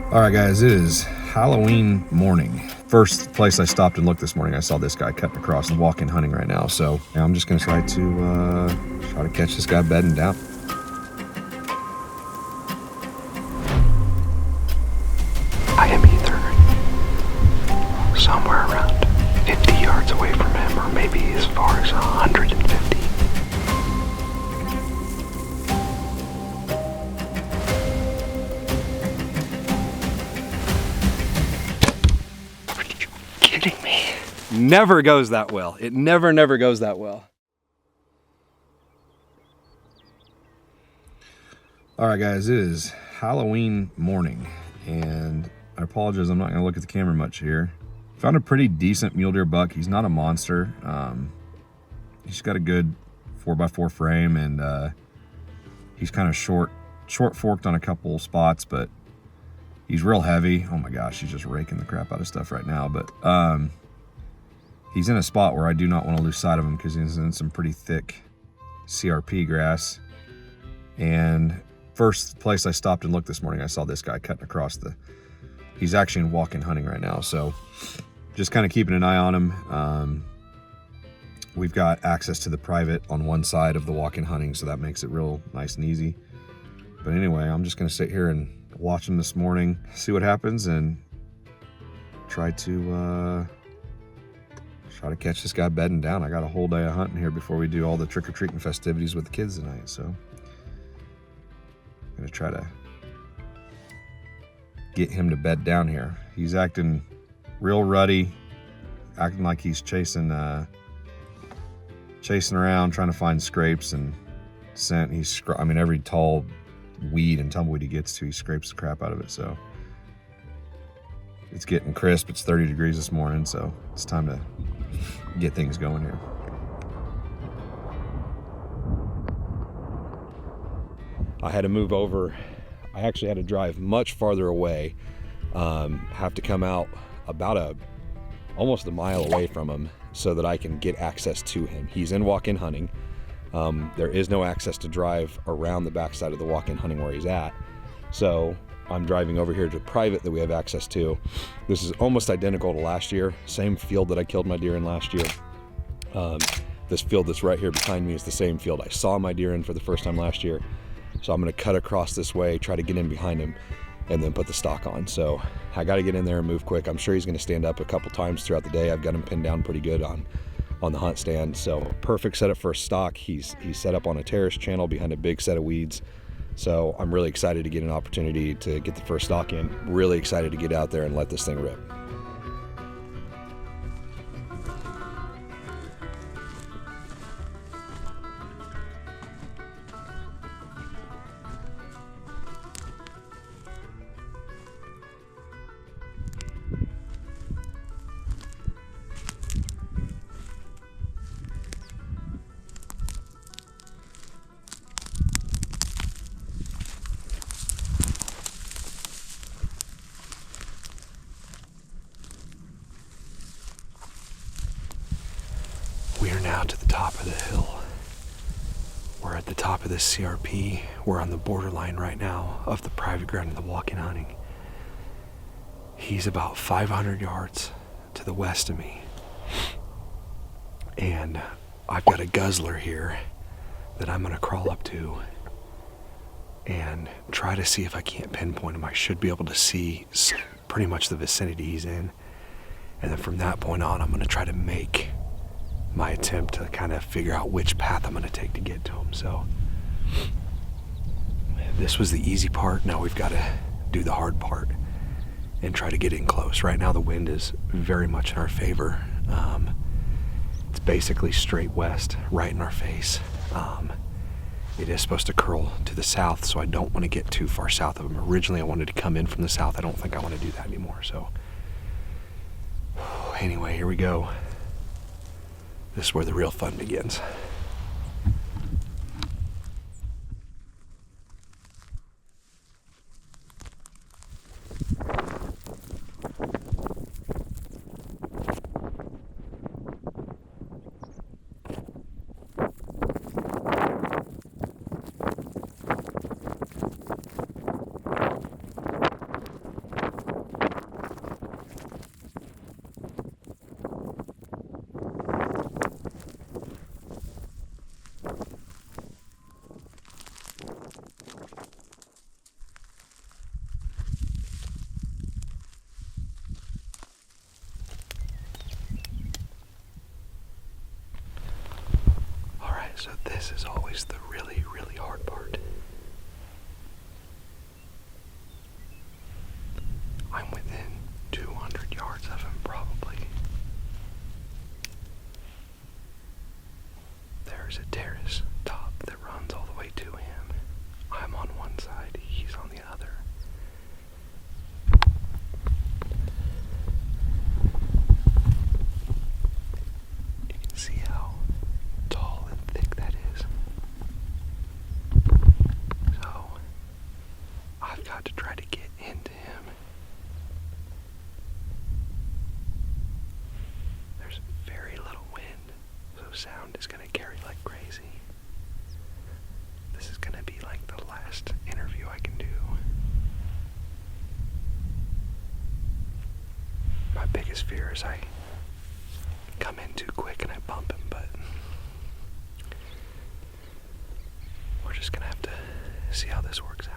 All right, guys, it is Halloween morning. First place I stopped and looked this morning, I saw this guy cutting across and walking hunting right now. So yeah, I'm just gonna try to catch this guy bedding down. I am either somewhere around 50 yards away from him, or maybe as far as 150. Kidding me? Never goes that well. It never goes that well. All right, guys, it is Halloween morning, and I apologize, I'm not gonna look at the camera much here. Found a pretty decent mule deer buck. He's not a monster. He's got a good 4x4 frame, and he's kind of short forked on a couple spots, but he's real heavy. Oh my gosh, he's just raking the crap out of stuff right now. But he's in a spot where I do not want to lose sight of him because he's in some pretty thick CRP grass. And first place I stopped and looked this morning, I saw this guy cutting across he's actually in walk-in hunting right now. So just kind of keeping an eye on him. We've got access to the private on one side of the walk-in hunting, so that makes it real nice and easy. But anyway, I'm just gonna sit here and watch him this morning, see what happens, and try to catch this guy bedding down. I got a whole day of hunting here before we do all the trick-or-treating festivities with the kids tonight, so I'm gonna try to get him to bed down here. He's acting real ruddy, acting like he's chasing around, trying to find scrapes and scent. I mean, every tall weed and tumbleweed he gets to, he scrapes the crap out of it. So it's getting crisp. It's 30 degrees this morning, so it's time to get things going here. I had to move over. I actually had to drive much farther away. Have to come out about almost a mile away from him so that I can get access to him. He's in walk-in hunting. There is no access to drive around the backside of the walk-in hunting where he's at. So I'm driving over here to private that we have access to. This is almost identical to last year. Same field that I killed my deer in last year. This field that's right here behind me is the same field I saw my deer in for the first time last year. So I'm gonna cut across this way, try to get in behind him, and then put the stalk on. So I gotta get in there and move quick. I'm sure he's gonna stand up a couple times throughout the day. I've got him pinned down pretty good on the hunt stand. So perfect setup for a stalk. He's set up on a terrace channel behind a big set of weeds. So I'm really excited to get an opportunity to get the first stalk in. Really excited to get out there and let this thing rip. We are now to the top of the hill. We're at the top of this CRP. We're on the borderline right now of the private ground and the walk-in hunting. He's about 500 yards to the west of me. And I've got a guzzler here that I'm gonna crawl up to and try to see if I can't pinpoint him. I should be able to see pretty much the vicinity he's in. And then from that point on, I'm gonna try to make my attempt to kind of figure out which path I'm going to take to get to him. So this was the easy part. Now we've got to do the hard part and try to get in close. Right now the wind is very much in our favor. It's basically straight west, right in our face. It is supposed to curl to the south, so I don't want to get too far south of him. Originally I wanted to come in from the south. I don't think I want to do that anymore. So anyway, here we go. This is where the real fun begins. So this is always the really, really hard part. I'm within 200 yards of him, probably. There's a terrace top that runs all the way to him. I'm on one side, he's on the other. You can see how tall and thick that is. So, I've got to try to get into him. There's very little wind, so sound is going to carry like crazy. This is going to be like the last interview I can do. My biggest fear is I come in too quick and I bump him, but we're just going to have to see how this works out.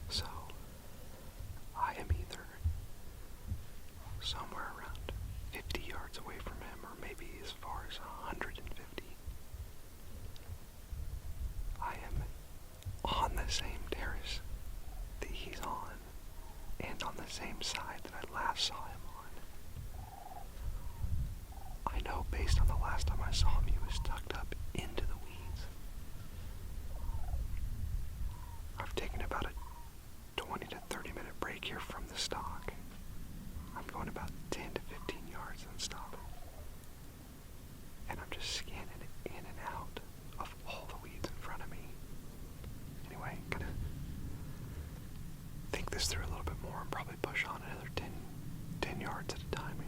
So, I am either somewhere around 50 yards away from him, or maybe as far as 150. I am on the same terrace that he's on, and on the same side that I last saw him on. I know based on the last time I saw him, he was tucked up into the weeds. I've taken about a 20 to 30 minute break here from the stalk. I'm going about 10 to 15 yards and stopping. And I'm just scanning in and out of all the weeds in front of me. Anyway, gonna think this through a little bit more and probably push on another 10 yards at a time here.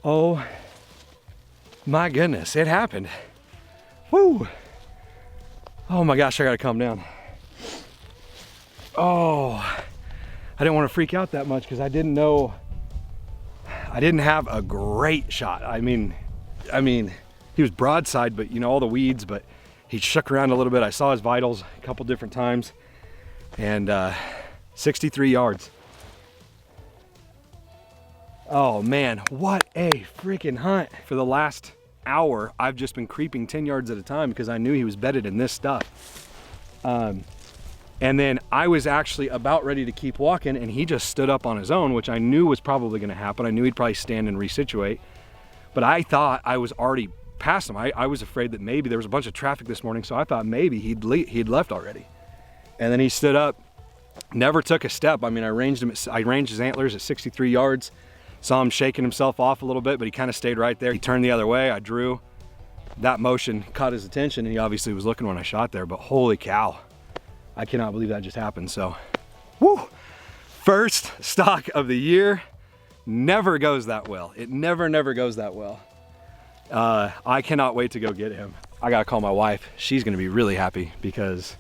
Oh my goodness, it happened. Woo! Oh my gosh, I gotta calm down. Oh, I didn't want to freak out that much because I didn't know, I didn't have a great shot. I mean, he was broadside, but you know, all the weeds, but he shook around a little bit. I saw his vitals a couple different times, and 63 yards. Oh man, what a freaking hunt. For the last hour, I've just been creeping 10 yards at a time because I knew he was bedded in this stuff. And then I was actually about ready to keep walking, and he just stood up on his own, which I knew was probably gonna happen. I knew he'd probably stand and resituate, but I thought I was already past him. I was afraid that maybe there was a bunch of traffic this morning, so I thought maybe he'd left already. And then he stood up, never took a step. I mean, I ranged his antlers at 63 yards, saw him shaking himself off a little bit, but he kind of stayed right there. He turned the other way, I drew. That motion caught his attention, and he obviously was looking when I shot there, but holy cow. I cannot believe that just happened. So, woo! First stock of the year. Never goes that well. It never goes that well. I cannot wait to go get him. I gotta call my wife. She's gonna be really happy because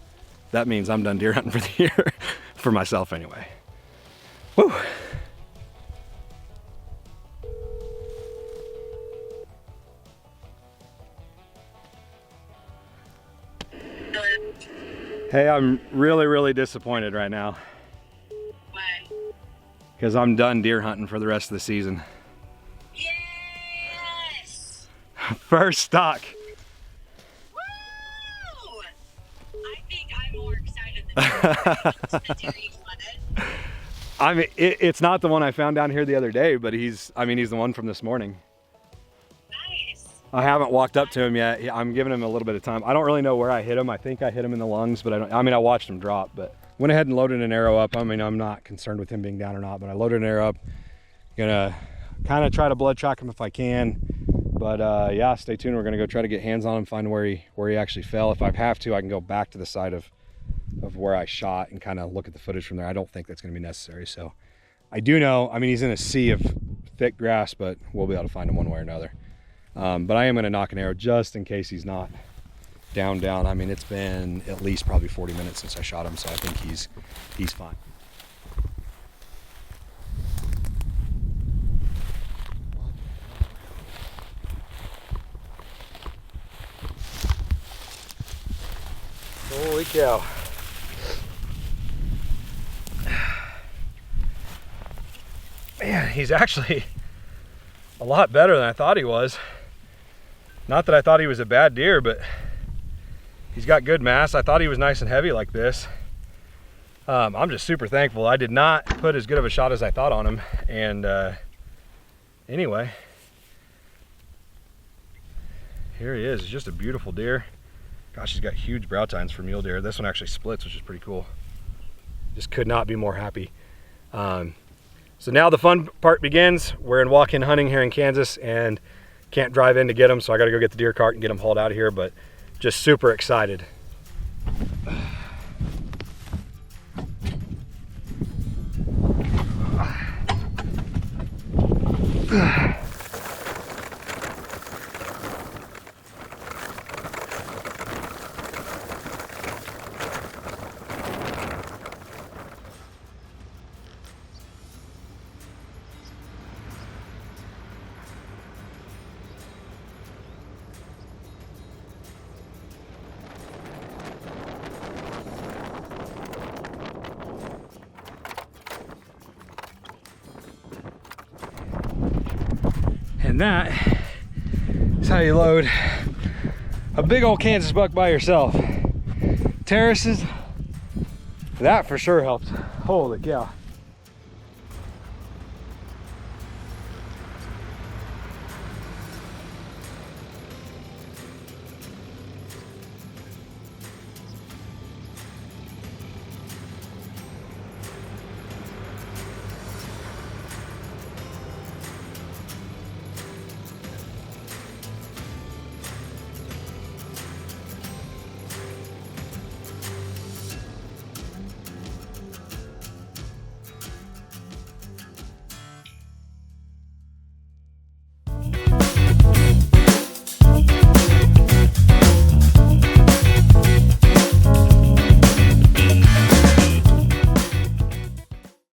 that means I'm done deer hunting for the year, for myself anyway. Woo! Hey, I'm really disappointed right now. Why? Because I'm done deer hunting for the rest of the season. Yes! First stock. Woo! I think I'm more excited than the deer you wanted. I mean, it's not the one I found down here the other day, but he's the one from this morning. Nice. I haven't walked up to him yet. I'm giving him a little bit of time. I don't really know where I hit him. I think I hit him in the lungs, but I watched him drop, but went ahead and loaded an arrow up. I mean, I'm not concerned with him being down or not, but I loaded an arrow up. Gonna kind of try to blood track him if I can. But yeah, stay tuned. We're gonna go try to get hands on him, find where he actually fell. If I have to, I can go back to the side of where I shot and kind of look at the footage from there. I don't think that's gonna be necessary. So I do know, I mean, he's in a sea of thick grass, but we'll be able to find him one way or another. But I am gonna knock an arrow just in case he's not down. I mean, it's been at least probably 40 minutes since I shot him, so I think he's fine. Holy cow. Man, he's actually a lot better than I thought he was. Not that I thought he was a bad deer, but he's got good mass. I thought he was nice and heavy like this. I'm just super thankful. I did not put as good of a shot as I thought on him. And anyway, here he is. He's just a beautiful deer. Gosh, he's got huge brow tines for mule deer. This one actually splits, which is pretty cool. Just could not be more happy. So now the fun part begins. We're in walk-in hunting here in Kansas and can't drive in to get them, so I gotta go get the deer cart and get them hauled out of here, but just super excited. And that is how you load a big old Kansas buck by yourself. Terraces, that for sure helped. Holy cow.